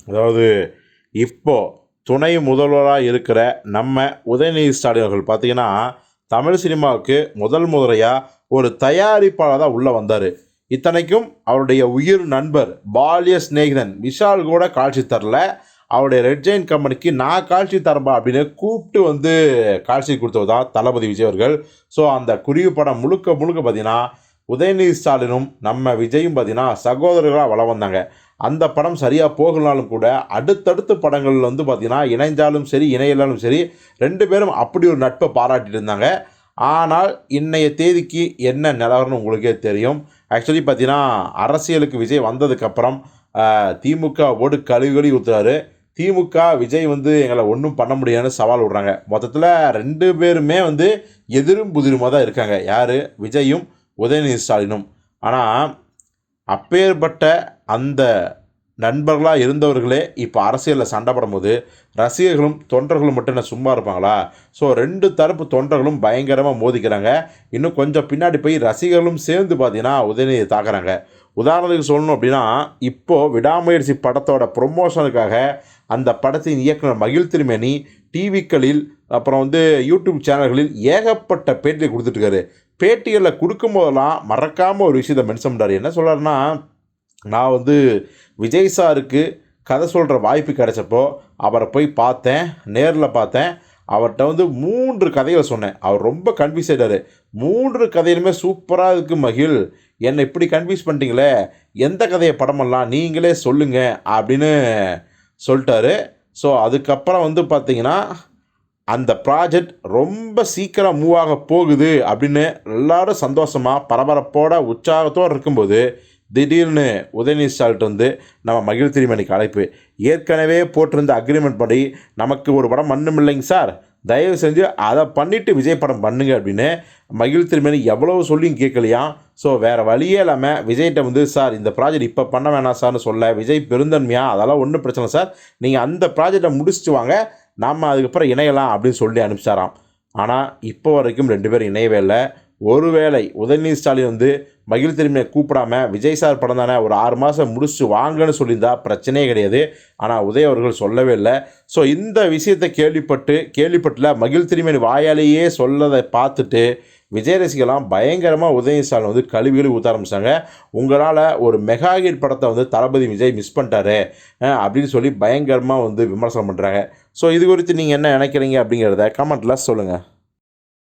அதாவது இப்போ துணை முதல்வராக இருக்கிற நம்ம உதயநிதி ஸ்டாலின் அவர்கள் பார்த்தீங்கன்னா, தமிழ் சினிமாவுக்கு முதல் முறையாக ஒரு தயாரிப்பாளர் தான் உள்ளே வந்தார். இத்தனைக்கும் அவருடைய உயிர் நண்பர், பால்ய சிநேகிதன் விஷால் கூட காட்சி தரல. அவருடைய ரெட் ஜெயண்ட் கம்பெனிக்கு நான் காட்சி தரம்பா அப்படின்னு கூப்பிட்டு வந்து காட்சி கொடுத்தவர் தான் தளபதி விஜய் அவர்கள். ஸோ அந்த குருவி படம் முழுக்க முழுக்க பார்த்தீங்கன்னா, உதயநிதி ஸ்டாலினும் நம்ம விஜயும் பார்த்தீங்கன்னா சகோதரர்களாக வலம் வந்தாங்க. அந்த படம் சரியாக போகலனாலும் கூட அடுத்தடுத்த படங்கள் வந்து பார்த்தீங்கன்னா, இணைஞ்சாலும் சரி இணையலாலும் சரி 2 பேரும் அப்படி ஒரு நட்பை பாராட்டிட்டு இருந்தாங்க. ஆனால் இன்றைய தேதிக்கு என்ன நிலவரம்னு உங்களுக்கே தெரியும். ஆக்சுவலி பார்த்தீங்கன்னா, அரசியலுக்கு விஜய் வந்ததுக்கப்புறம் திமுகவோடு கழுவி கழுவி ஊத்துறாரு. திமுக விஜய் வந்து எங்களை ஒன்றும் பண்ண முடியாதுன்னு சவால் விடுறாங்க. மொத்தத்தில் 2 பேருமே வந்து எதிரும் புதிருமா தான் இருக்காங்க. யார்? விஜயும் உதயநிதி ஸ்டாலினும். ஆனால் அப்பேற்பட்ட அந்த நண்பர்களாக இருந்தவர்களே இப்போ அரசியலில் சண்டை போடும்போது ரசிகர்களும் தொண்டர்களும் மட்டும் என்ன சும்மா இருப்பாங்களா? ஸோ 2 தரப்பு தொண்டர்களும் பயங்கரமாக மோதிக்கிறாங்க. இன்னும் கொஞ்சம் பின்னாடி போய் ரசிகர்களும் சேர்ந்து பார்த்தீங்கன்னா உதயநிதியை தாக்குறாங்க. உதாரணத்துக்கு சொல்லணும் அப்படின்னா, இப்போது விடாமுயற்சி படத்தோட ப்ரொமோஷனுக்காக அந்த படத்தின் இயக்குனர் மகிழ் திருமேனி டிவிக்களில் அப்புறம் வந்து யூடியூப் சேனல்களில் ஏகப்பட்ட பேட்டியை கொடுத்துட்ருக்காரு. பேட்டிகளில் கொடுக்கும்போதெல்லாம் மறக்காமல் ஒரு விஷயத்தை மென்ஷன் பண்ணுறாரு. என்ன சொல்கிறாருன்னா, நான் வந்து விஜய் சாருக்கு கதை சொல்கிற வாய்ப்பு கிடைச்சப்போ அவரை போய் பார்த்தேன், நேரில் பார்த்தேன். அவர்கிட்ட வந்து 3 கதைகளை சொன்னேன். அவர் ரொம்ப கன்ஃப்யூஸ் ஆகிட்டார். 3 கதையிலுமே சூப்பராக இருக்குது மகிழ், என்னை இப்படி கன்ஃப்யூஸ் பண்ணிட்டீங்களே, எந்த கதையை படம் பண்ணலாம் நீங்களே சொல்லுங்கள் அப்படின்னு சொல்லிட்டாரு. ஸோ அதுக்கப்புறம் வந்து பார்த்தீங்கன்னா, அந்த ப்ராஜெக்ட் ரொம்ப சீக்கிரம் மூவ் ஆக போகுது அப்படின்னு எல்லோரும் சந்தோஷமாக பரபரப்போட உற்சாகத்தோடு இருக்கும்போது திடீர்னு உதயநிதி ஸ்டாலின் வந்து நம்ம மகிழ் திருமேனிக்கு அழைப்பு. ஏற்கனவே போட்டிருந்த அக்ரிமெண்ட் படி நமக்கு ஒரு படம் பண்ணும் இல்லைங்க சார், தயவு செஞ்சு அதை பண்ணிவிட்டு விஜய் படம் பண்ணுங்க அப்படின்னு மகிழ் திருமேனி எவ்வளோ சொல்லியும் கேட்கலையாம். ஸோ வேறு வழியே இல்லாமல் விஜய்கிட்ட வந்து, சார் இந்த ப்ராஜெக்ட் இப்போ பண்ண வேணாம் சார்னு சொல்ல, விஜய் பெருந்தன்மையாக அதெல்லாம் ஒன்றும் பிரச்சனை சார், நீங்கள் அந்த ப்ராஜெக்டை முடிச்சுட்டு வாங்க, நாம் அதுக்கப்புறம் இணையலாம் அப்படின்னு சொல்லி அனுப்பிச்சாராம். ஆனால் இப்போ வரைக்கும் 2 பேரும் இணையவே இல்லை. ஒருவேளை உதயநிதி ஸ்டாலின் வந்து மகிழ் திருமேனியை கூப்பிடாம விஜய் சார் படம் தானே ஒரு 6 மாதம் முடிச்சுட்டு வாங்கன்னு சொல்லியிருந்தா பிரச்சனையே கிடையாது. ஆனால் உதய் அவர்கள் சொல்லவே இல்லை. ஸோ இந்த விஷயத்தை கேள்விப்பட்டுல மகிழ் திருமேனி வாயாலேயே சொல்லதை பார்த்துட்டு விஜய் ரசிகலாம் பயங்கரமாக உதயநிதி ஸ்டாலின் வந்து கழுவி ஊற்ற ஆரம்பிச்சாங்க. உங்களால் ஒரு மெகா ஹிட் படத்தை வந்து தளபதி விஜய் மிஸ் பண்ணிட்டாரு அப்படின்னு சொல்லி பயங்கரமாக வந்து விமர்சனம் பண்ணுறாங்க. ஸோ இது குறித்து நீங்கள் என்ன நினைக்கிறீங்க அப்படிங்கிறத கமெண்ட்டில் சொல்லுங்கள்.